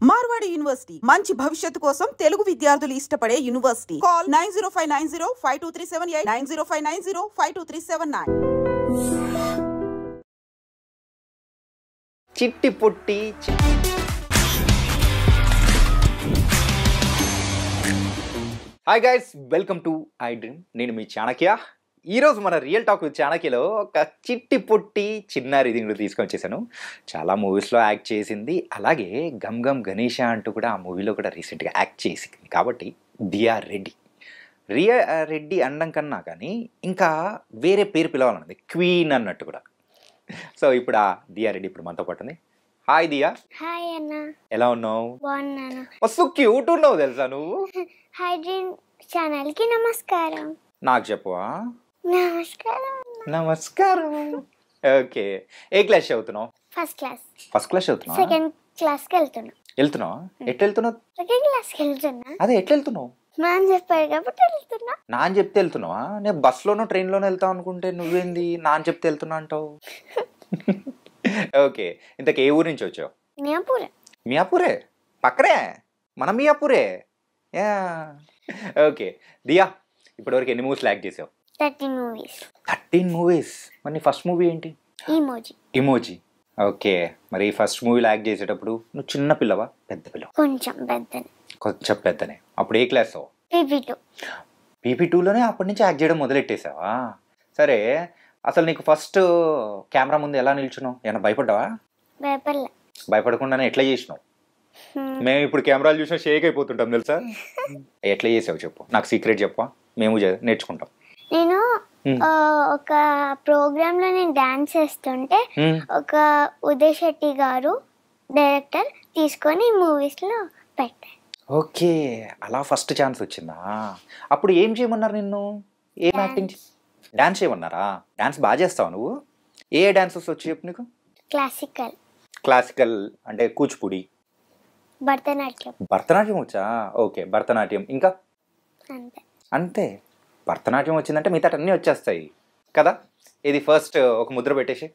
Marwadi university మంచి భవిష్యత్తు కోసం తెలుగు విద్యార్థులు ఇష్టపడే యూనివర్సిటీ. కాల్ 9059052378 9059052379. చిట్టి పుట్టి hi guys, welcome to I dream. నేను మీ చాణక్య. ఈరోజు మన రియల్ టాక్ విత్ చాణక్యలో ఒక చిట్టి పుట్టి చిన్నారి దీనిలో తీసుకొని వచ్చేసాను. చాలా మూవీస్లో యాక్ట్ చేసింది, అలాగే గమ్ గమ్ గణేష అంటూ కూడా ఆ మూవీలో కూడా రీసెంట్గా యాక్ట్ చేసింది. కాబట్టి దియా రెడ్డి రెడ్డి అనడం కన్నా కానీ ఇంకా వేరే పేరు పిలవాలన్నది, క్వీన్ అన్నట్టు కూడా. సో ఇప్పుడు ఆ దియా రెడ్డి ఇప్పుడు మనతో పాటు ఉంది. హాయ్ దియా. హాయ్ అన్న. ఎలా ఉన్నావు? బాగున్నాను. మస్తు క్యూట్ ఉన్నావు తెలుసా నువ్వు. హై డ్రీమ్ ఛానల్ కి నమస్కారం. నాకు చెప్పవా? నమస్కారం. నమస్కారం. ఓకే, ఏ క్లాస్ చదువుతున్నావు? First class. ఫస్ట్ క్లాస్ చదువుతున్నావు? సెకండ్ క్లాస్ కి వెళ్తున్నా. వెళ్తున్నావా? ఎట్లా వెళ్తున్నావు? సెకండ్ క్లాస్ కి వెళ్తున్నా. అదే ఎట్లా వెళ్తున్నావు? నాన్న చెప్పాడు కాబట్టి వెళ్తున్నా. నాన్న చెప్తే వెళ్తున్నావా? నేను బస్లోనో ట్రైన్లోనో వెళ్తావు అనుకుంటే నువ్వేంది నాన్న చెప్తే వెళ్తున్నా అంటావు? ఓకే, ఇంతకు ఏ ఊరు నుంచి వచ్చావు? మియాపూర్. మియాపూరే పక్కనే, మన మియాపూరే. ఓకే దియా, ఇప్పటివరకు ఎన్ని మూవీస్ యాక్ట్ చేసావు? 13 మూవీస్. 13 మూవీస్. మరి నీ ఫస్ట్ మూవీ ఏంటి? ఇమోజీ. ఇమోజీ. ఓకే, మరి ఫస్ట్ మూవీలో యాక్ట్ చేసేటప్పుడు నువ్వు చిన్న పిల్లవా పెద్ద పిల్లవా? కొంచెం పెద్దనే. కొంచెం పెద్దనే. అప్పుడు ఏ క్లాస్? PP2. PP2లోనే అప్పటి నుంచి యాక్ట్ చేయడం మొదలెట్టేసావా? సరే, అసలు నీకు ఫస్ట్ కెమెరా ముందు ఎలా నిల్చున్నావు? ఏమన్నా భయపడ్డావా? భయపడలే. భయపడకుండానే ఎట్లా చేసినావు? మేము ఇప్పుడు కెమెరాలు చూసినా షేక్ అయిపోతుంటాం తెలుసా. ఎట్లా చేసావు చెప్పు, నాకు సీక్రెట్ చెప్పు, మేము నేర్చుకుంటాం. నేను ఒక ప్రోగ్రామ్ లో నేను డాన్స్ చేస్తుంటే ఒక ఉదయ్ శెట్టి గారు డైరెక్టర్ తీసుకొని మూవీస్ లో పెట్టారు. ఓకే, అలా ఫస్ట్ ఛాన్స్ వచ్చిందా? అప్పుడు ఏం చేయమన్నారు నిన్ను? ఏం యాక్టింగ్? డాన్స్ చేయమన్నారా? డాన్స్ బాగా చేస్తావు నువ్వు? ఏ డాన్సెస్ వచ్చి చెప్పు నీకు? క్లాసికల్. క్లాసికల్ అంటే కూచిపూడి, భరతనాట్యం. భరతనాట్యం వచ్చా? ఓకే, భరతనాట్యం. ఇంకా అంతే. అంతే. భరతనాట్యం వచ్చిందంటే మిగతా అన్నీ వచ్చేస్తాయి కదా. ఇది ఫస్ట్ ఒక ముద్ర పెట్టేసి.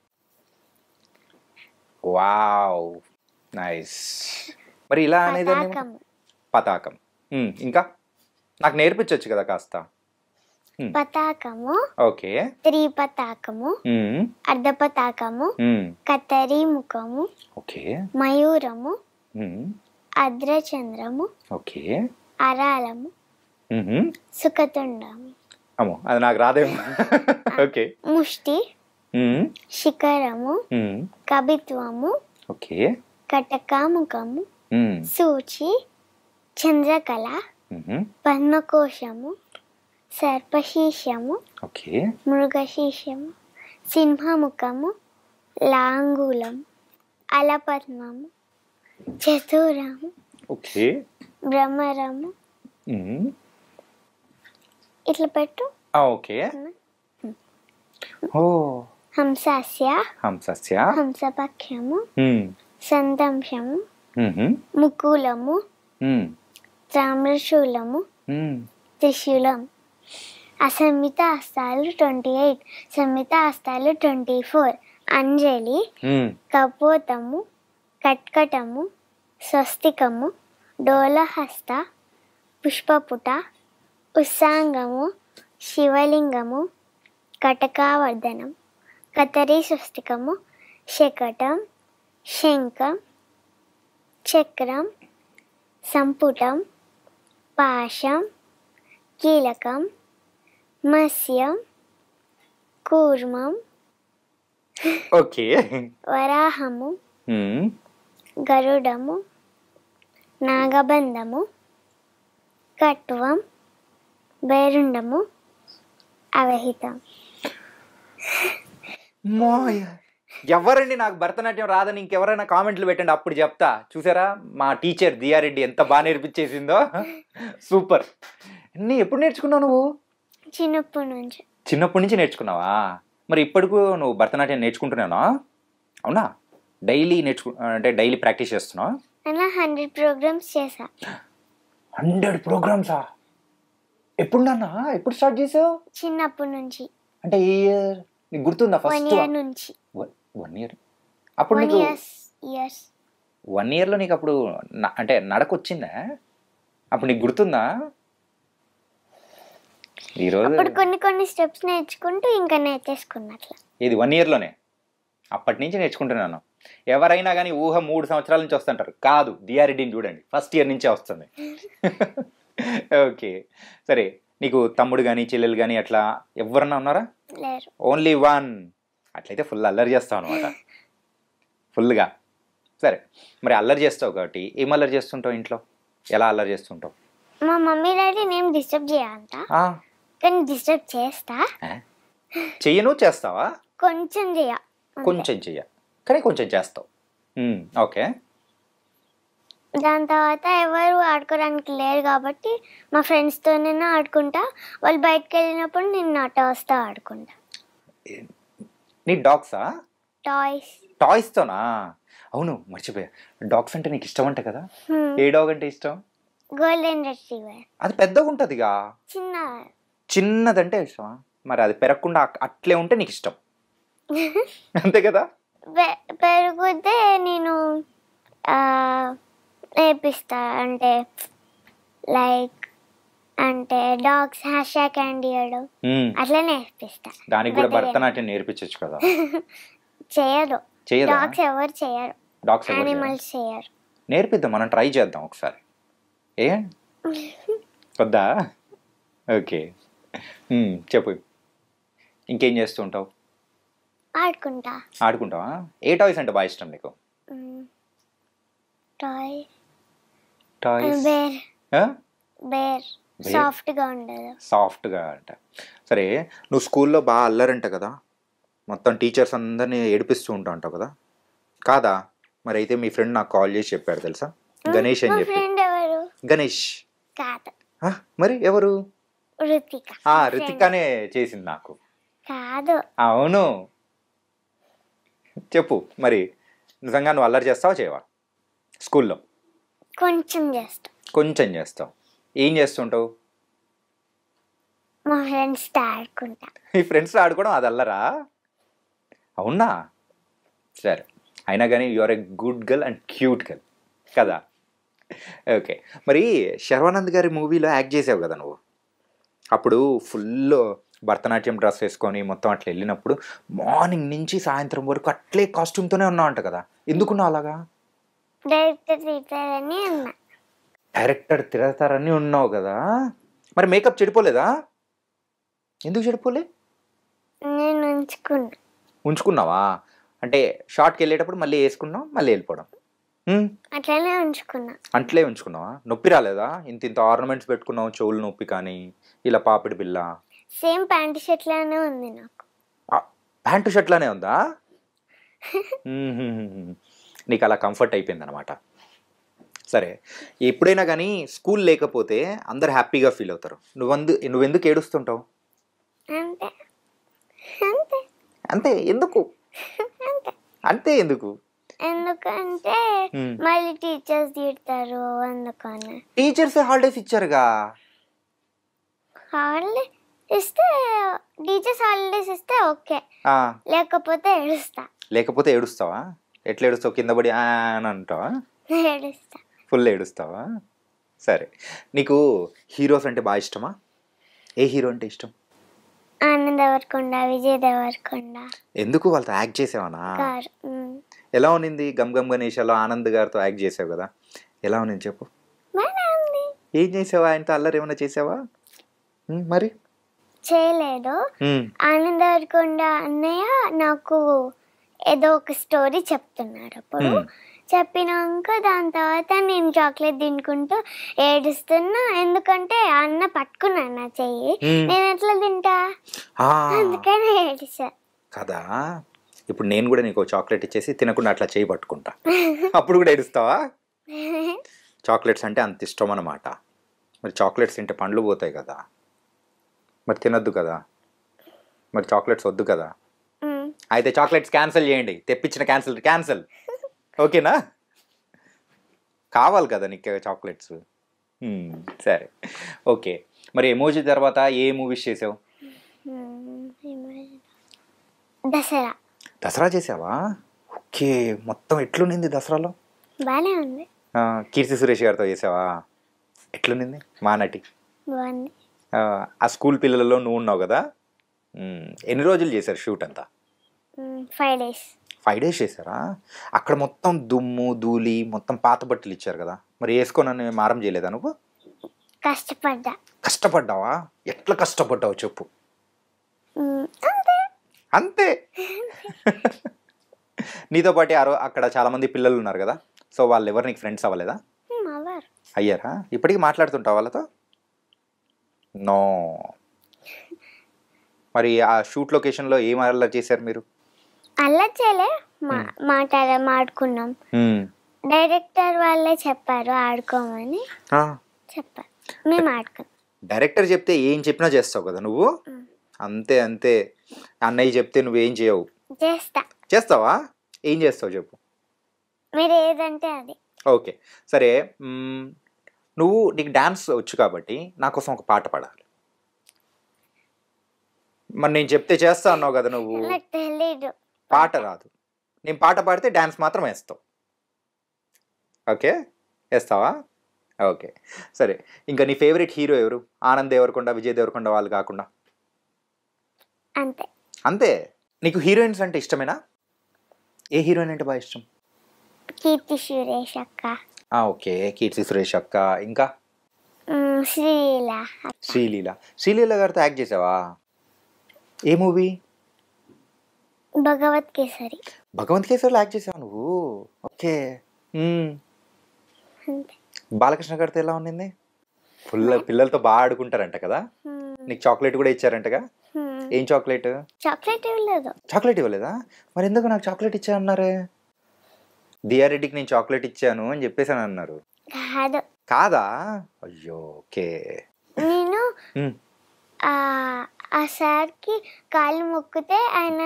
Wow, nice. మరి ఇలా అనేది పతాకం. ఇంకా నాకు నేర్పించవచ్చు కదా కాస్త. పతాకము, ఓకే, త్రిపతాకము, అర్ధపతాకము, కత్తరి ముఖము, ఓకే, మయూరము, అద్రచంద్రము, ఓకే, అరాలము, సుఖతుండము. అమ్మో, అది నాకు రాదేమో. ఓకే, ముష్టి, శిఖరము, కవిత్వము, ఓకే, కటకాముఖము, సూచి, చంద్రకళ, పద్మకోశము, సర్పశీర్షము, ఓకే, మృగశీర్షము, సింహముఖము, లాంగులం, అలపద్మము, చతురము, ఓకే, భ్రమరము. ఇట్లా పెట్టు. ఓకే. ఓ, హంసస్య, హంసస్య, హంసపక్షము, సంతంశము, ముకులము, తామ్రశూలము, త్రిశూలం. అసంమిత హస్తాలు 28, సంమిత హస్తాలు 24. అంజలి, కపోతము, కట్కటము, స్వస్తికము, డోలహస్త, పుష్పపుట, ఉత్సాంగము, శివలింగము, కటకావర్ధనం, కతరి స్వస్తికము, శకటం, శంఖం, చక్రం, సంపుటం, పాశం, కీలకం, మత్స్యం, కూర్మం, ఓకే, వరాహము, గరుడము, నాగబంధము, కట్వం, బైరుండము, అవహితం. ఎవరండి నాకు భరతనాట్యం రాదని ఇంకెవరైనా కామెంట్లు పెట్టండి, అప్పుడు చెప్తా. చూసారా మా టీచర్ దియారెడ్డి ఎంత బాగా నేర్పించేసిందో. సూపర్. నీ ఎప్పుడు నేర్చుకున్నావు నువ్వు? చిన్నప్పటి నుంచి. చిన్నప్పటి నుంచి నేర్చుకున్నావా? మరి ఇప్పటికు నువ్వు భరతనాట్యం నేర్చుకుంటున్నావా? అవునా? డైలీ అంటే డైలీ ప్రాక్టీస్ చేస్తున్నావా? అలా 100 ప్రోగ్రామ్స్ చేసా. 100 ప్రోగ్రామ్సా? ఎప్పుడు నాన్న, ఎప్పుడు స్టార్ట్ చేసావు? చిన్నప్పటి నుంచి. అంటే ఏ ఇయర్ నీకు గుర్తుందా? ఫస్ట్ 1 year నుంచి. 1 year. అప్పుడు నీకు ఇయర్స్ 1 ఇయర్లో నీకు అప్పుడు అంటే నడక వచ్చిందా? అప్పుడు నీకు గుర్తుందా? ఈరోజు అప్పుడు కొన్ని స్టెప్స్ నేర్చుకుంటూ ఇంకా నేర్చేసుకున్నట్ల. ఇది 1 ఇయర్లోనే? అప్పటి నుంచి నేర్చుకుంటున్నాను. ఎవరైనా కానీ ఊహ 3 సంవత్సరాల నుంచి వస్తుంటారు. కాదు, డిఆర్డీని చూడండి, ఫస్ట్ ఇయర్ నుంచే వస్తుంది. ఓకే, సరే. నీకు తమ్ముడు కానీ చెల్లెలు కానీ అట్లా ఎవరన్నా ఉన్నారా? లేరు. ఓన్లీ 1. అట్లయితే ఫుల్ అల్లరి చేస్తావు అనమాట, ఫుల్గా. సరే, మరి అల్లరి చేస్తావు కాబట్టి ఏం అల్లరి చేస్తుంటావు ఇంట్లో? ఎలా అల్లరి చేస్తుంటావు? మా మమ్మీ డాడీ నేను డిస్టర్బ్ చేయాలంట, కానీ డిస్టర్బ్ చేస్తా. చెయ్యను చేస్తావా? కొంచెం చెయ్య, కొంచెం చెయ్య, కానీ కొంచెం చేస్తావు. ఓకే. దాని తర్వాత ఎవరు ఆడుకోవడానికి లేరు కాబట్టి మా ఫ్రెండ్స్తోనే ఆడుకుంటా. వాళ్ళు బయటకు వెళ్ళినప్పుడు నేను నాతో వస్తా ఆడుకుంటా. నీ డాగ్సా? టాయ్స్. టాయ్స్తోనా? అవును, మర్చిపోయా. డాగ్స్ అంటే నీకు ఇష్టం అంట కదా? ఏ డాగ్ అంటే ఇష్టం? Golden retriever. అది పెద్దగా ఉంటుందిగా. చిన్నదంటే ఇష్టమా? మరి అది పెరగకుండా అట్లే ఉంటే నీకు ఇష్టం, అంతే కదా? పెరుగుతే నేను నేర్పిస్తా, అంటే లైక్ అంటే డాగ్స్ హ్యాష్ క్యాండీ ఇవ్వడం అట్లా నేర్పిస్తా. దానికి కూడా భరతనాట్యం నేర్పించచ్చు కదా? చేయరు, డాగ్స్ ఎవరు చేయరు, యానిమల్స్ చేయరు. నేర్పిద్దాం, మనం ట్రై చేద్దాం ఒకసారి. ఏ వద్దా? ఓకే, చెప్పు. ఇంకేం చేస్తూ ఉంటావు? ఆడుకుంటావా? ఏ టాయ్స్ అంటే బాగా ఇష్టం నీకు? బేర్ సాఫ్ట్గా ఉండదు. సాఫ్ట్గా అంట. సరే, నువ్వు స్కూల్లో బాగా అల్లరంట కదా, మొత్తం టీచర్స్ అందరినీ ఏడిపిస్తూ ఉంటావు అంటావు కదా, కాదా? మరి అయితే మీ ఫ్రెండ్ నాకు కాల్ చేసి చెప్పాడు తెలుసా, గణేష్ అని చెప్పి. గణేష్ కాదు. మరి ఎవరు? రుతిక. రుతికనే చేసింది నాకు. కాదు. అవును, చెప్పు. మరి నిజంగా నువ్వు అల్లరి చేస్తావా చేయవా స్కూల్లో? కొంచెం చేస్తావు. ఏం చేస్తుంటావు? మా ఫ్రెండ్స్తో ఆడుకుంటా. మీ ఫ్రెండ్స్తో ఆడుకోవడం అది అల్లరా? అవునా? సరే, అయినా కానీ you are a good girl and cute girl కదా? ఓకే, మరి శర్వానంద్ గారి మూవీలో యాక్ట్ చేసావు కదా నువ్వు. అప్పుడు ఫుల్ భరతనాట్యం డ్రెస్ వేసుకొని మొత్తం అట్లా వెళ్ళినప్పుడు మార్నింగ్ నుంచి సాయంత్రం వరకు అట్లే కాస్ట్యూమ్తోనే ఉన్నావు అంట కదా, ఎందుకున్నావు అలాగా? డైరెక్టర్ తిడతారని ఉన్నావు కదా, మరి మేకప్ చెడిపోలేదా? ఎందుకు చెడిపోలే? నేను ఉంచుకున్నావా? అంటే షార్ట్కి వెళ్ళేటప్పుడు మళ్ళీ వేసుకున్నావు, మళ్ళీ వెళ్ళిపోవడం. అట్లే ఉంచుకున్నావా? నొప్పి రాలేదా? ఇంత ఆర్నమెంట్స్ పెట్టుకున్నావు, చెవులు నొప్పి కానీ ఇలా పాపిడి బిల్ల? సేమ్ ప్యాంట్ షర్ట్ లానే ఉంది నాకు. ప్యాంటు షర్ట్ లానే ఉందా? నీకు అలా కంఫర్ట్ అయిపోయింది అనమాట. సరే, ఎప్పుడైనా కానీ స్కూల్ లేకపోతే అందరు హ్యాపీగా ఫీల్ అవుతారు, నువ్వెందుకు ఏడుస్తుంటావు? అంతే ఎందుకు? అంతే ఎందుకు? ఎందుకంటే మళ్ళీ టీచర్స్ తిడతారు, అందుకని. టీచర్స్ హాలిడేస్ ఇచ్చారుగా. టీచర్స్ హాలిడేస్ ఇస్తే ఓకే, లేకపోతే ఏడుస్తావా? ఎట్లా ఏడుస్తావు? కింద పడి అని అంటావా? ఏడుస్తా. ఫుల్ ఏడుస్తావా? సరే, నీకు హీరోస్ అంటే బాగా ఇష్టమా? ఏ హీరో అంటే ఇష్టం? ఆనంద్ దేవరకొండ, విజయ్ దేవరకొండ. ఎందుకు? వాళ్ళతో యాక్ట్ చేసావనా? ఎలా ఉన్నింది? గమ్ గమ్ గణేశాలో ఆనంద్ గారితో యాక్ట్ చేసావు కదా, ఎలా ఉన్నింది చెప్పు. ఏం చేసావా? ఆయనతో అల్లరి ఏమైనా చేసావా? మరి చేయలేదు. ఆనంద్ దేవరకొండ అన్నయ్య నాకు ఏదో ఒక స్టోరీ చెప్తున్నాడు. అప్పుడు చెప్పినాక దాని తర్వాత నేను చాక్లెట్ తినుకుంటూ ఏడుస్తున్నా, ఎందుకంటే అన్న పట్టుకున్నాను నా చెయ్యి, నేను ఎట్లా తింటా, అందుకని ఏడుసా కదా. ఇప్పుడు నేను కూడా నీకు చాక్లెట్ ఇచ్చేసి తినకుండా అట్లా చేయి పట్టుకుంటా, అప్పుడు కూడా ఏడుస్తావా? చాక్లెట్స్ అంటే అంత ఇష్టం అన్నమాట. మరి చాక్లెట్స్ తింటే పండ్లు పోతాయి కదా, మరి తినొద్దు కదా, మరి చాక్లెట్స్ వద్దు కదా. అయితే చాక్లెట్స్ క్యాన్సిల్ చేయండి, తెప్పించిన క్యాన్సిల్. ఓకేనా? కావాలి కదా నీకు చాక్లెట్స్. సరే, ఓకే. మరి ఎమోజీ తర్వాత ఏ మూవీస్ చేసావు? దసరా చేసావా? ఓకే, మొత్తం ఎట్లుంది దసరాలో? బాగానే ఉంది. కీర్తి సురేష్ గారితో చేసావా? ఎట్లుంది మా నటి? బాగుంది. ఆ స్కూల్ పిల్లలలో నువ్వు ఉన్నావు కదా. ఎన్ని రోజులు చేశారు షూట్ అంతా? 5 days. 5 days చేశారా? అక్కడ మొత్తం దుమ్ము ధూళి మొత్తం పాత బట్టలు ఇచ్చారు కదా, మరి వేసుకోనని మారం చేయలేదా నువ్వు? కష్టపడ్డా. కష్టపడ్డావా? ఎట్లా కష్టపడ్డావు చెప్పు. అంతే. అంతే. నీతో పాటు అక్కడ చాలా మంది పిల్లలు ఉన్నారు కదా, సో వాళ్ళు ఎవరు నీకు ఫ్రెండ్స్ అవ్వలేదా? అయ్యారా? ఇప్పటికీ మాట్లాడుతుంటావు వాళ్ళతో? నో. మరి ఆ షూట్ లొకేషన్లో ఏం అల్లరి చేశారు మీరు? అల్లరి చేయలే, ఆడుకున్నాం. డైరెక్టర్ వాళ్ళే చెప్పారు ఆడుకోమని చెప్పారు, మేము ఆడుకున్నాం. డైరెక్టర్ చెప్తే ఏం చెప్పినా చేస్తావు కదా నువ్వు? అంతే అంతే. అన్నయ్య చెప్తే నువ్వేం చేయవు? చేస్తావా? ఏం చేస్తావు చెప్పు. మీరు ఏదంటే అది. ఓకే సరే, నీకు డాన్స్ వచ్చు కాబట్టి నా కోసం ఒక పాట పాడాలి. మరి నేను చెప్తే చేస్తా అన్నావు కదా నువ్వు. తెలీదు. పాట రాదు, నేను పాట పాడితే డాన్స్ మాత్రం వేస్తావు. ఓకే వేస్తావా? ఓకే సరే. ఇంకా నీ ఫేవరెట్ హీరో ఎవరు? ఆనంద్ దేవరకొండ, విజయ్ దేవరకొండ వాళ్ళు కాకుండా? అంతే. అంతే. నీకు హీరోయిన్స్ అంటే ఇష్టమేనా? ఏ హీరోయిన్ అంటే బాగా ఇష్టం? కీర్తి సురేష్ అక్క. ఓకే, కీర్తి సురేష్ అక్క. ఇంకా? శ్రీలీల గారితో యాక్ట్ చేసావా? ఏ మూవీ? భగవత్ కేసరిలో యాక్ట్ చేసావా నువ్వు? ఓకే. బాలకృష్ణ గారితో ఎలా ఉండింది? పిల్లలతో బాగా ఆడుకుంటారంట కదా. నీకు చాక్లెట్ కూడా ఇచ్చారంటగా. ఏం చాక్లెట్? చాక్లెట్ ఇవ్వలేదా? మరి ఎందుకు నాకు చాక్లెట్ ఇచ్చా అన్నారే? దియారెడ్డికి నేను చాక్లెట్ ఇచ్చాను అని చెప్పేసి అని అన్నారు. కాదా? అయ్యో. ఓకే. నేను ఆ సార్కి కాళ్ళు మొక్కితే ఆయన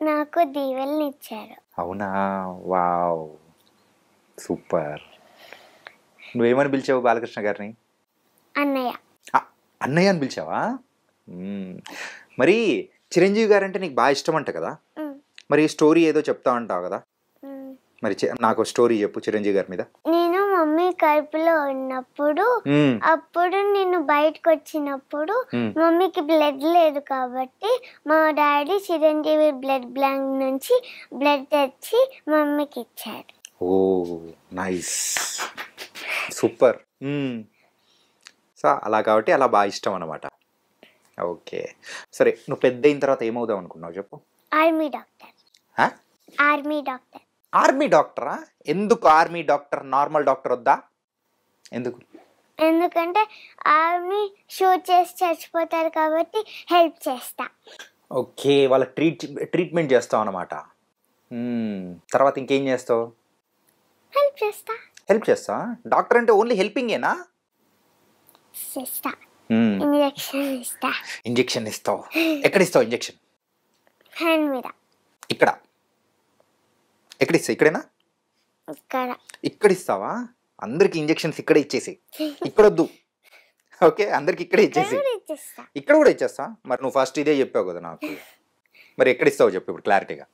నాకు దీవెల్ని ఇచ్చారు. అవునా? Wow, super. నువ్వేమని పిలిచావు బాలకృష్ణ గారిని? అన్నయ్య. అన్నయ్య అని పిలిచావా? మరి చిరంజీవి గారు అంటే నీకు బాగా ఇష్టం అంట కదా, మరి స్టోరీ ఏదో చెప్తా అంటావు కదా, మరి నాకు స్టోరీ చెప్పు చిరంజీవి గారి మీద. నేను మమ్మీ కడుపులో ఉన్నప్పుడు, అప్పుడు నేను బయటకు వచ్చినప్పుడు మమ్మీకి బ్లడ్ లేదు కాబట్టి మా డాడీ చిరంజీవి బ్లడ్ బ్యాంక్ నుంచి బ్లడ్ తెచ్చి మమ్మీకి ఇచ్చాడు. ఓ నైస్, సూపర్. సో అలా కాబట్టి అలా బాగా ఇష్టం అన్నమాట. ఓకే సరే, నువ్వు పెద్ద అయిన తర్వాత ఏమవుదాం అనుకున్నావు చెప్పు. Army doctor. ఆర్మీ డాక్టరా? ఎందుకు ఆర్మీ డాక్టర్? నార్మల్ డాక్టర్ వద్దా? ఎందుకు? ఎందుకంటే ఆర్మీ షూట్ చేసి చచ్చిపోతారు కాబట్టి హెల్ప్ చేస్తా. ఓకే, వాళ్ళ ట్రీట్మెంట్ చేస్తావు అన్నమాట. తర్వాత ఇంకేం చేస్తావు? హెల్ప్ చేస్తా. డాక్టర్ అంటే ఓన్లీ హెల్పింగేనా? ఇంజెక్షన్ ఇస్తావు. ఎక్కడ ఇస్తావు ఇంజెక్షన్? హ్యాండ్ మీద. ఇక్కడ? ఎక్కడ ఇస్తావు? ఇక్కడేనా? ఇక్కడ ఇస్తావా? అందరికి ఇంజెక్షన్స్ ఇక్కడ ఇచ్చేసి, ఇక్కడ వద్దు. ఓకే, అందరికి ఇక్కడే ఇచ్చేసి. ఇక్కడ కూడా ఇచ్చేస్తా. మరి నువ్వు ఫస్ట్ ఇదే చెప్పావు కదా నాకు, మరి ఎక్కడ ఇస్తావు చెప్పు ఇప్పుడు క్లారిటీగా.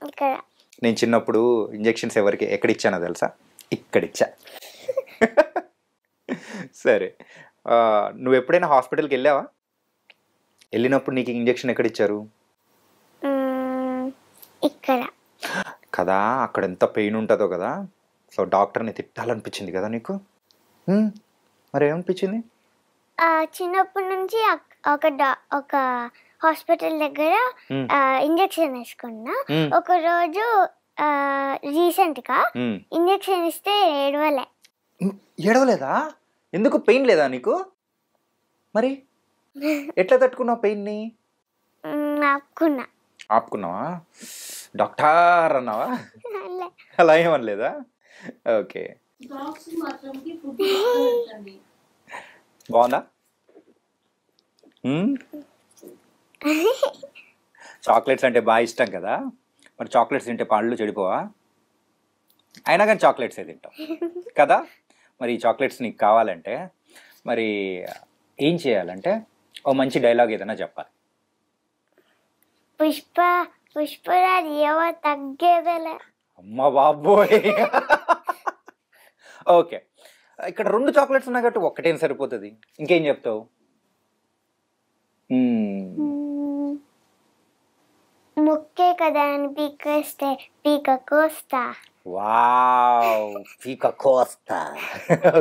నేను చిన్నప్పుడు ఇంజెక్షన్స్ ఎక్కడ ఇచ్చానో తెలుసా? ఇక్కడ ఇచ్చా. సరే, నువ్వు ఎప్పుడైనా హాస్పిటల్కి వెళ్ళావా? వెళ్ళినప్పుడు నీకు ఇంజెక్షన్ ఎక్కడ ఇచ్చారు? ఇక్కడ కదా. అక్కడ ఎంత పెయిన్ ఉంటుందో కదా. సో డాక్టర్ని తిట్టాలనిపించింది కదా నీకు? మరి ఏమనిపించింది? చిన్నప్పటి నుంచి ఒక హాస్పిటల్ దగ్గర ఇంజెక్షన్ వేసుకున్నా. ఒక రోజు రీసెంట్గా ఇంజెక్షన్ ఇస్తే ఏడవలేదా? ఎందుకు? పెయిన్ లేదా నీకు? మరి ఎట్లా తట్టుకున్నావు పెయిన్ని? ఆపుకున్నావా? డాక్టర్ అన్నావా? అలా ఏమనలేదా? ఓకే, బాగుందా? చాక్లెట్స్ అంటే బాగా ఇష్టం కదా, మరి చాక్లెట్స్ తింటే పళ్ళు చెడిపోవా? అయినా కానీ చాక్లెట్సే తింటావు కదా. మరి ఈ చాక్లెట్స్ నీకు కావాలంటే మరి ఏం చేయాలంటే ఓ మంచి డైలాగ్ ఏదైనా చెప్పాలి. పుష్పరాజ్ ఏవో తగ్గేదలే. అమ్మ బాబోయ్, ఓకే, ఇక్కడ 2 చాక్లెట్స్ ఉన్నాయి కాబట్టి ఒక్కటేం సరిపోతుంది. ఇంకేం చెప్తావు? ముక్కే కదా అని పీకేస్తే పీక కోస్తా. వావ్, పీక కోస్తా.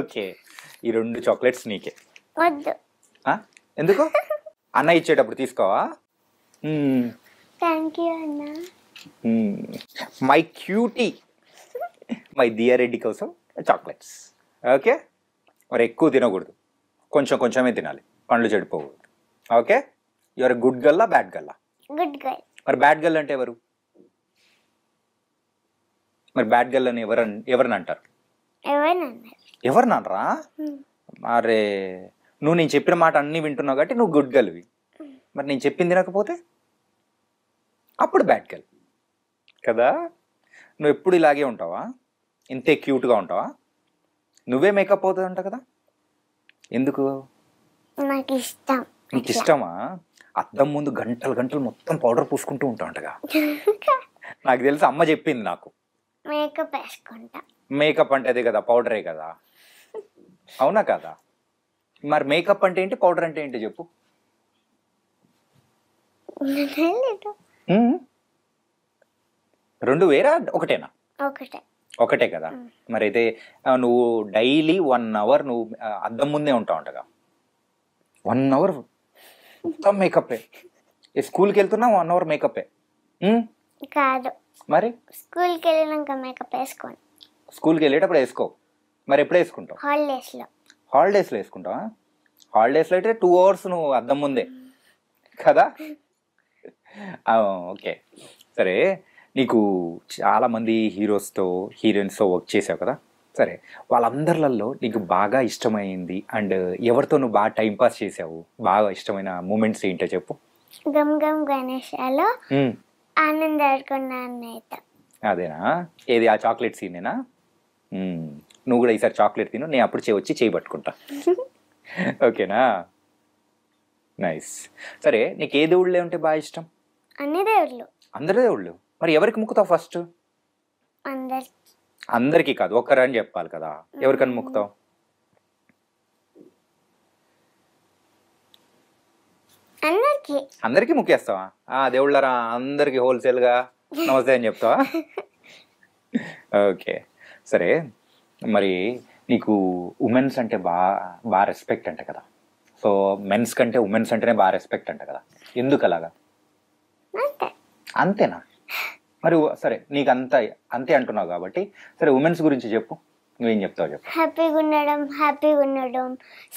ఓకే, ఈ 2 చాక్లెట్స్ నీకే. వద్దు. ఎందుకు? అన్న ఇచ్చేటప్పుడు తీసుకోవా? థ్యాంక్ యూ అన్న. మై క్యూటీ, మై దియారెడ్డి కోసం చాక్లెట్స్. ఓకే, మరి ఎక్కువ తినకూడదు, కొంచెం కొంచెమే తినాలి, పండ్లు చెడిపోకూడదు. Okay, your good girl bad girl? Good girl. మరి బ్యాడ్ గర్ల్ అంటే ఎవరు? మరి బ్యాడ్ గర్ల్ అని ఎవరిని అంటారు? ఎవరినరా? మరే నువ్వు నేను చెప్పిన మాట అన్నీ వింటున్నావు కాబట్టి నువ్వు గుడ్ గర్ల్వి. మరి నేను చెప్పింది తినకపోతే అప్పుడు బ్యాడ్ గర్ల్ కదా. నువ్వు ఎప్పుడు ఇలాగే ఉంటావా? ఇంతే క్యూట్గా ఉంటావా? నువ్వే మేకప్ అవుతుందంట కదా, ఎందుకు? నాకు ఇష్టం. నీకు ఇష్టమా? అద్దం ముందు గంటలు గంటలు మొత్తం పౌడర్ పూసుకుంటూ ఉంటావుంటగా. నాకు తెలుసు, అమ్మ చెప్పింది నాకు. మేకప్ వేసుకుంటా. మేకప్ అంటే అదే కదా, పౌడరే కదా, అవునా కదా? మరి మేకప్ అంటే ఏంటి, పౌడర్ అంటే ఏంటి చెప్పు? 2 వేరా ఒకటేనా? ఒకటే కదా. మరి అయితే నువ్వు డైలీ 1 అవర్ నువ్వు అద్దం ముందే ఉంటావుంటగా. 1 అవర్ మొత్తం మేకప్. స్కూల్కి వెళ్తున్నా 1 అవర్ మేకప్ కాదు. మరి స్కూల్కి వెళ్ళినాక మేకప్ వేసుకోండి. స్కూల్కి వెళ్ళేటప్పుడు వేసుకో. మరి ఎప్పుడు వేసుకుంటావు? హాలిడేస్లో వేసుకుంటావా? హాలిడేస్లో అయితే 2 అవర్స్ నువ్వు అద్దం ముందే కదా. ఓకే, సరే. నీకు చాలామంది హీరోస్తో హీరోయిన్స్తో వర్క్ చేసావు కదా. సరే, వాళ్ళందరిలో నీకు బాగా ఇష్టమైంది అండ్ ఎవరితో నువ్వు బాగా టైంపాస్ చేసావు, బాగా ఇష్టమైన మూమెంట్స్ ఏంటో చెప్పు. గమ్ గమ్ గణేశాలో ఆనంద్ ఆడుకున్న అన్నయ్యతో. అదేనా? ఏది, ఆ చాక్లెట్ సీనేనా? నువ్వు కూడా ఈసారి చాక్లెట్ తిను, నేను అప్పుడు వచ్చి చేయి పట్టుకుంటా. ఓకేనా? నైస్. సరే, నీకు ఏ దేవుళ్ళే ఉంటే బాగా ఇష్టం? అన్ని దేవుళ్ళు. అందరి దేవుళ్ళు. మరి ఎవరికి మొక్కుతావు ఫస్ట్? అందరికీ కాదు, ఒక్కరని చెప్పాలి కదా. ఎవరికని మొక్కుతావు? అందరికీ మొక్కేస్తావా? దేవుళ్ళరా అందరికి హోల్సేల్గా నమస్తే అని చెప్తావా? ఓకే, సరే. మరి నీకు ఉమెన్స్ అంటే బాగా రెస్పెక్ట్ అంట కదా. సో మెన్స్ కంటే ఉమెన్స్ అంటేనే బాగా రెస్పెక్ట్ అంట కదా, ఎందుకు అలాగా? అంతేనా? మరి సరే, నీకు అంతే అంటున్నావు కాబట్టి సరే, ఉమెన్స్ గురించి చెప్పు. నువ్వేం చెప్తావు చెప్పు. హ్యాపీగా ఉండడం,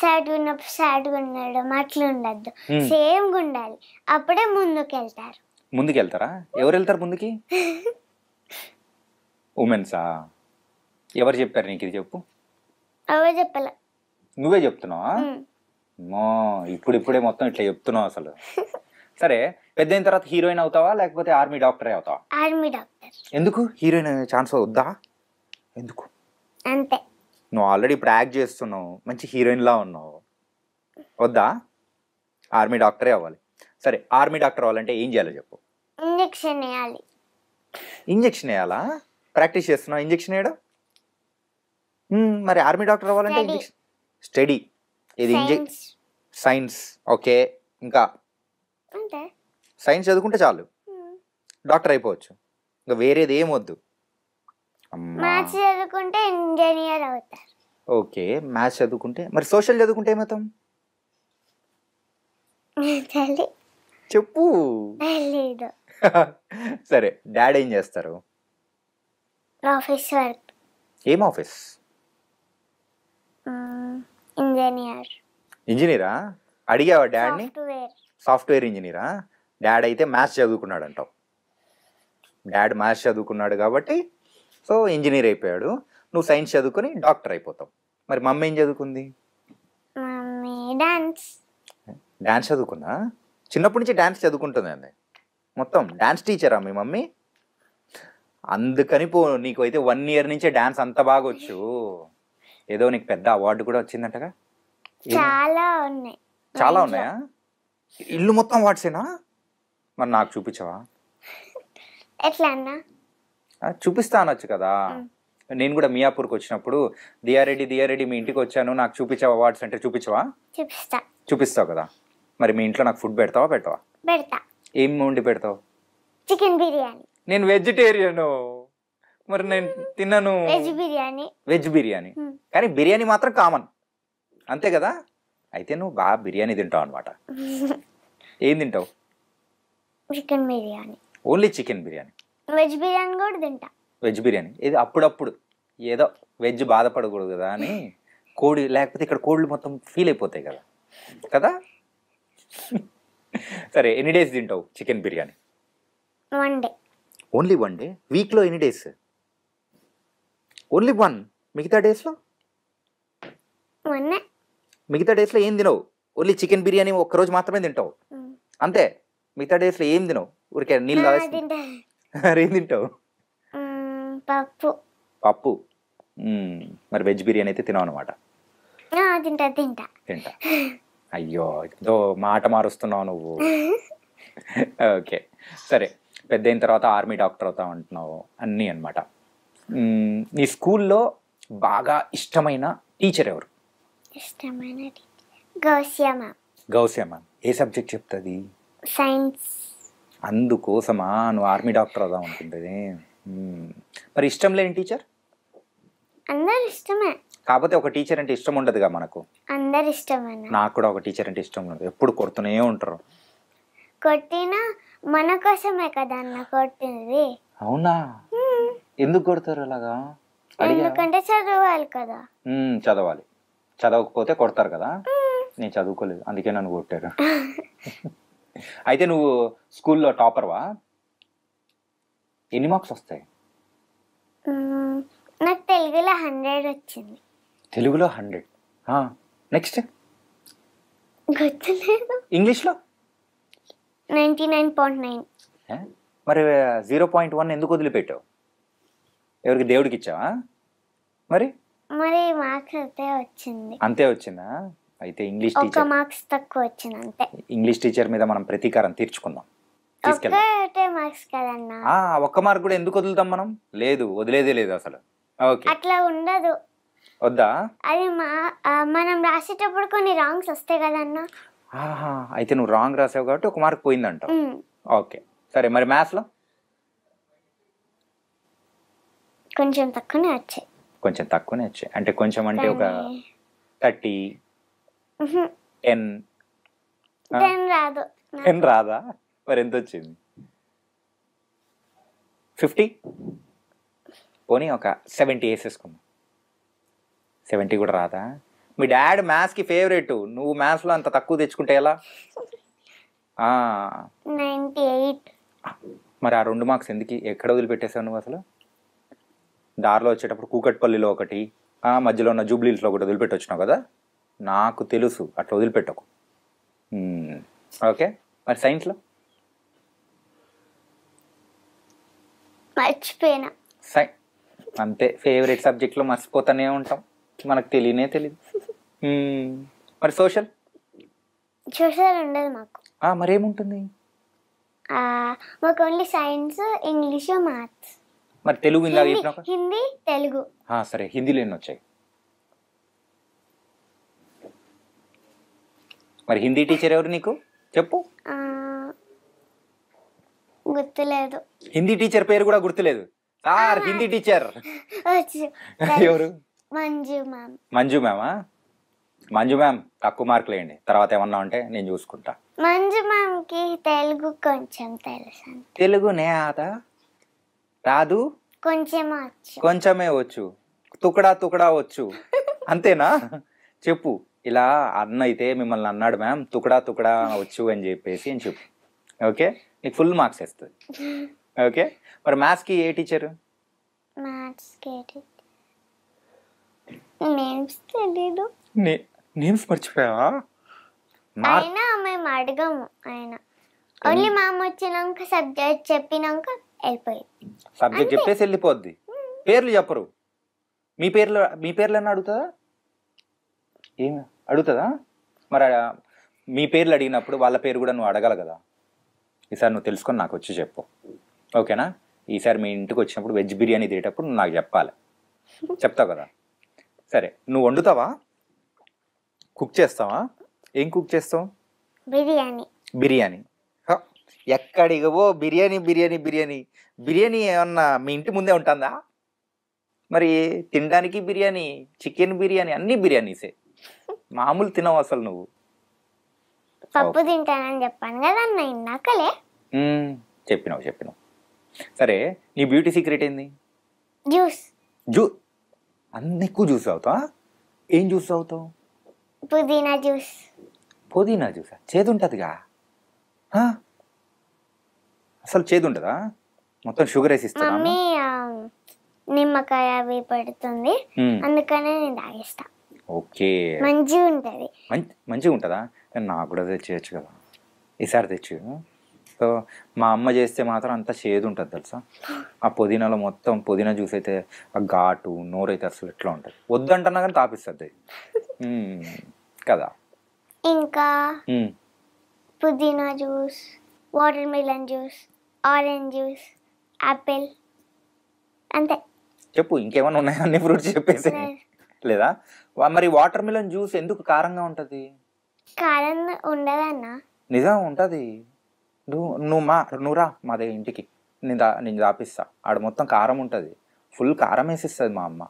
సాడ్గా ఉన్నప్పుడు సాడ్గా ఉండడం, అట్లా ఉండద్దు, సేమ్గా ఉండాలి. అప్పుడే ముందుకెళ్తారా? ఎవరు వెళ్తారు ముందుకి? ఉమెన్సా? ఎవరు చెప్పారు నీకు ఇది చెప్పు? ఎవరు చెప్పలే, నువ్వే చెప్తున్నావా? ఇప్పుడిప్పుడే మొత్తం ఇట్లా చెప్తున్నావు అసలు. సరే, పెద్ద అయిన తర్వాత హీరోయిన్ అవుతావా లేకపోతే ఆర్మీ డాక్టరే అవుతావా? Army doctor. ఎందుకు? హీరోయిన్ ఛాన్స్ వద్దా? ఎందుకు? అంతే. నువ్వు ఆల్రెడీ ఇప్పుడు యాక్ట్ చేస్తున్నావు, మంచి హీరోయిన్లా ఉన్నావు, వద్దా? ఆర్మీ డాక్టరే అవ్వాలి. సరే, ఆర్మీ డాక్టర్ అవ్వాలంటే ఏం చేయాలో చెప్పు. ఇంజెక్షన్ వేయాలి. ఇంజెక్షన్ వేయాలా? ప్రాక్టీస్ చేస్తున్నావు ఇంజెక్షన్ వేయడం? మరి ఆర్మీ డాక్టర్ అవ్వాలంటే ఇంజెక్షన్ స్టడీ. ఇది సైన్స్. ఓకే, ఇంకా సైన్స్ చదువుకుంటే చాలు, డాక్టర్ అయిపోవచ్చు, ఇంకా వేరేది ఏం వద్దు. మ్యాథ్స్ చదువుకుంటే ఇంజనీర్ అవుతారు. ఓకే, మ్యాథ్స్ చదువుకుంటే. మరి సోషల్ చదువుకుంటే ఏమవుతాం చెప్పు. సరే, డాడీ ఏం చేస్తారు? Office work. ఏం ఆఫీస్? ఇంజనీరా? అడిగావా డాడీని? సాఫ్ట్వేర్ ఇంజనీరా? డాడ్ అయితే మ్యాథ్స్ చదువుకున్నాడు అంటావు. డాడ్ మ్యాథ్స్ చదువుకున్నాడు కాబట్టి సో ఇంజనీర్ అయిపోయాడు. నువ్వు సైన్స్ చదువుకొని డాక్టర్ అయిపోతావు. మరి మమ్మీ ఏం చదువుకుంది? డాన్స్ చదువుకుందా? చిన్నప్పటి నుంచి డాన్స్ చదువుకుంటుంది అండి. మొత్తం డాన్స్ టీచరా మీ మమ్మీ? అందుకని నీకు అయితే 1 year నుంచే డాన్స్ అంత బాగా వచ్చు. ఏదో నీకు పెద్ద అవార్డు కూడా వచ్చిందంటగా. చాలా ఉన్నాయా? ఇల్లు మొత్తం అవార్డ్సేనా? మరి నాకు చూపించవా? ఎట్లా అన్నా? చూపిస్తా అనొచ్చు కదా. నేను కూడా మియాపూర్కి వచ్చినప్పుడు దియారెడ్డి మీ ఇంటికి వచ్చాను, నాకు చూపించావు అవార్డ్స్ అంటే చూపించవా? చూపిస్తావు కదా. మరి మీ ఇంట్లో నాకు ఫుడ్ పెడతావా? పెడతా. ఏం వండి పెడతావు? చికెన్ బిర్యానీ. నేను వెజిటేరియను, మరి నేను తిన్నాను వెజ్ బిర్యానీ. కానీ బిర్యానీ మాత్రం కామన్, అంతే కదా? అయితే నువ్వు బాగా బిర్యానీ తింటావు అనమాట. ఏం తింటావు? Chicken biryani. Only chicken biryani? Veg biryani కూడా తింటా. వెజ్ బిర్యానీ ఇది అప్పుడప్పుడు, ఏదో వెజ్ బాధపడకూడదు కదా అని. కోడి లేకపోతే ఇక్కడ కోళ్ళు మొత్తం ఫీల్ అయిపోతాయి కదా కదా. సరే, ఎన్ని డేస్ తింటావు chicken biryani? 1 day. Only 1 day? వీక్లో ఎన్ని డేస్? ఓన్లీ 1. మిగతా డేస్లో? 1. మిగతా డేస్లో ఏం తినవు? ఓన్లీ చికెన్ బిర్యానీ ఒక్కరోజు మాత్రమే తింటావు అంతే. మిగతా డేస్లో ఏం తినవు? ఊరికే నీళ్ళు ఏం తింటావు? పప్పు. మరి వెజ్ బిర్యానీ అయితే తినవు అనమాట? తింటా. అయ్యో, ఏదో మాట మారుస్తున్నావు నువ్వు. ఓకే, సరే. పెద్ద అయిన తర్వాత ఆర్మీ డాక్టర్ అవుతావు అంటున్నావు అన్నీ అనమాట. నీ స్కూల్లో బాగా ఇష్టమైన టీచర్ ఎవరు? గౌసియా మ్యామ్. ఏ సబ్జెక్ట్ చెప్తుంది? సైన్స్. అందుకోసమా నువ్వు ఆర్మీ డాక్టర్ అవుదాం అనుకుంటుంది? మరి ఇష్టం లేని టీచర్? అందరు ఇష్టమే. కాకపోతే ఒక టీచర్ అంటే ఇష్టం ఉండదుగా మనకు. అందరు ఇష్టమే. నాకు కూడా ఒక టీచర్ అంటే ఇష్టం ఉండదు, ఎప్పుడు కొడుతూనే ఉంటారు. కొట్టినా మన కోసమే కదా అన్న కొట్టింది. అవునా? ఎందుకు కొడతారు అలాగా? ఎందుకంటే చదవాలి కదా. చదవాలి, చదవకపోతే కొడతారు కదా. నేను చదువుకోలేదు, అందుకే నన్ను కొట్టారు. అయితే నువ్వు స్కూల్లో టాపర్వా? ఎన్ని మార్క్స్ వస్తాయి? నాకు తెలుగులో 100 వచ్చింది. తెలుగులో 100? నెక్స్ట్? గుర్తులేదు. ఇంగ్లీష్లో? 99.9. మరి 0.1 ఎందుకు వదిలిపెట్టావు? ఎవరికి, దేవుడికి ఇచ్చావా? మరి మార్క్స్ అయితే వచ్చింది. అంతే వచ్చిందా? అయితే ఇంగ్లీష్ ఒక టీచర్ మార్క్స్ తక్కువ వచ్చింది అంతే. ఇంగ్లీష్ టీచర్ మీద మనం ప్రతీకారం తీర్చుకుందాం. ఒక్కటే మార్క్స్ కదన్నా. ఒక్క మార్క్ కూడా ఎందుకు వదులుతాం మనం? లేదు, వదిలేదే లేదు అసలు. ఓకే, అట్లా ఉండదు. వద్దా? అది మనం రాసేటప్పుడు కొన్ని రాంగ్స్ వస్తాయి కదన్నా. అయితే నువ్వు రాంగ్ రాసావు కాబట్టి ఒక మార్క్ పోయిందంట. ఓకే, సరే. మరి మ్యాథ్స్లో? కొంచెం తక్కువనే వచ్చాయి. కొంచెం తక్కువనే వచ్చాయి అంటే కొంచెం అంటే ఒక 30, 10 రాదు. 10 రాదా? మరి ఎంత వచ్చింది? 50? పోనీ ఒక 70 వేసేసుకున్నా. 70 కూడా రాదా? మీ డాడ్ మ్యాథ్స్కి ఫేవరెట్, నువ్వు మ్యాథ్స్లో అంత తక్కువ తెచ్చుకుంటే ఎలా? 98. మరి ఆ 2 మార్క్స్ ఎందుకు, ఎక్కడ వదిలిపెట్టేసావు నువ్వు అసలు? దారిలో వచ్చేటప్పుడు కూకట్పల్లిలో ఒకటి, మధ్యలో ఉన్న జూబ్లీహిల్స్లో ఒకటి వదిలిపెట్టి వచ్చినావు కదా. నాకు తెలుసు, అట్లా వదిలిపెట్టకు. ఓకే, మరి సైన్స్లో? మర్చిపోయినా. అంతే, ఫేవరెట్ సబ్జెక్ట్లో మర్చిపోతానే ఉంటాం, మనకు తెలియనే తెలియదు. మరి సోషల్ ఉండదు మాకు. మరేముంటుంది? మాకు ఓన్లీ సైన్స్, ఇంగ్లీష్, మ్యాథ్స్. మరి తెలుగు ఇందాక హిందీ, తెలుగు. సరే, హిందీలో ఎన్ని వచ్చాయి? మరి హిందీ టీచర్ ఎవరు నీకు చెప్పు? గుర్తులేదు. హిందీ టీచర్ పేరు కూడా గుర్తులేదు? సార్, హిందీ టీచర్ ఎవరు? మంజు మ్యామా? మంజు మ్యామ్ తక్కువ మార్కులు వేయండి, తర్వాత ఏమన్నా ఉంటే నేను చూసుకుంటా. మంజు మ్యామ్కి తెలుగు కొంచెం తెలుసు. తెలుగునే రాదు, కొంచెమే వచ్చు, తుకడా వచ్చు, అంతేనా? చెప్పు. ఇలా అన్న అయితే మిమ్మల్ని అన్నాడు మ్యామ్, తుకడా వచ్చు అని చెప్పేసి అని చెప్పు. ఓకే, నీకు ఫుల్ మార్క్స్ వేస్తుంది. ఓకే, మరి మ్యాథ్స్కి ఏ టీచరు? నేమ్స్ మర్చిపోయావా? మేము అడగము, ఆయన ఓన్లీ మ్యామ్ వచ్చినాక సబ్జెక్ట్ చెప్పినాక వెళ్ళిపోయింది. సబ్జెక్ట్ చెప్పేసి వెళ్ళిపోద్ది, పేర్లు చెప్పరు. మీ పేర్లు అన్న అడుగుతుందా? ఏమి అడుగుతుందా? మరి మీ పేర్లు అడిగినప్పుడు వాళ్ళ పేరు కూడా నువ్వు అడగాలి కదా. ఈసారి నువ్వు తెలుసుకొని నాకు వచ్చి చెప్పు, ఓకేనా? ఈసారి మీ ఇంటికి వచ్చినప్పుడు వెజ్ బిర్యానీ తినేటప్పుడు నువ్వు నాకు చెప్పాలి. చెప్తావు కదా. సరే, నువ్వు వండుతావా, కుక్ చేస్తావా? ఏం కుక్ చేస్తావు? బిర్యానీ. బిర్యానీ. హ, ఎక్కడికి పో బిర్యానీ బిర్యానీ బిర్యానీ. బిర్యానీ ఏమన్నా మీ ఇంటి ముందే ఉంటుందా? మరి తినడానికి బిర్యానీ, చికెన్ బిర్యానీ, అన్నీ బిర్యానీసే. మామూలు తినవు అసలు నువ్వు. పప్పు తింటానని చెప్పాను కదా అన్న ఇందాకలే. చెప్పినావు. సరే, నీ బ్యూటీ సీక్రెట్ ఏంది? జ్యూస్. అన్ని ఎక్కువ జ్యూస్ అవుతావా? ఏం జ్యూస్ అవుతావు? పుదీనా జ్యూస్. పుదీనా జ్యూసా? చేదు ఉంటుందిగా. అసలు చేదు ఉంటుందా? మొత్తం షుగర్ వేసి ఇస్తా. మమ్మీ నిమ్మకాయ అవి పెడుతుంది, అందుకనే నేను తాగేస్తా. ఓకే, మంచిగా ఉంటుంది. మంచిగా ఉంటుందా? నాకు కూడా తెచ్చేయచ్చు కదా, ఈసారి తెచ్చు. సో మా అమ్మ చేస్తే మాత్రం అంత చేదు ఉంటుంది తెలుసా. ఆ పుదీనాలో మొత్తం పుదీనా జ్యూస్ అయితే ఆ ఘాటు నోరైతే అసలు ఎట్లా ఉంటుంది. వద్దంటున్నా కానీ తాపిస్తుంది కదా. ఇంకా పుదీనా juice, water melon juice, orange juice, Apple, అంతే. చెప్పు, ఇంకేమైనా ఉన్నాయా? అన్ని ఫ్రూట్స్ చెప్పేసి. లేదా మరి వాటర్ మిలన్ జ్యూస్ ఎందుకు కారంగా ఉంటుంది? కారం ఉండదన్న. నిజం ఉంటుంది. నువ్వు రా మా దగ్గర ఇంటికి, నేను దాపిస్తా. ఆడ మొత్తం కారం ఉంటుంది, ఫుల్ కారం వేసిస్తుంది మా అమ్మ.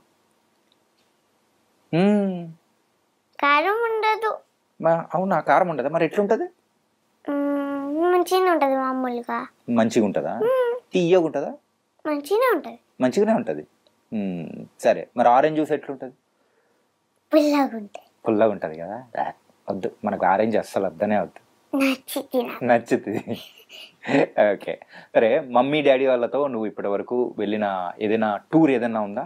కారం ఉండదు. అవునా? కారం ఉండదా? మరి ఎట్లుంటుంది? మంచిగానే ఉంటుంది. మామూలుగా మంచిగా ఉంటుందా? తీయగా ఉంటుందా? మంచిగానే ఉంటుంది. మంచిగానే ఉంటుంది. సరే, మరి ఆరెంజ్ జ్యూస్ ఎట్లుంటుంది? పుల్లగా ఉంటుంది కదా. వద్దు, మనకు ఆరెంజ్ అస్సలు వద్దనే వద్దు, నచ్చుతుంది. ఓకే, సరే. మమ్మీ డాడీ వాళ్ళతో నువ్వు ఇప్పటి వరకు వెళ్ళిన ఏదైనా టూర్ ఏదైనా ఉందా?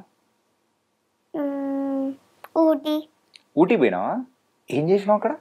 ఊటీ పోయినావా? ఏం చేసినావు అక్కడ?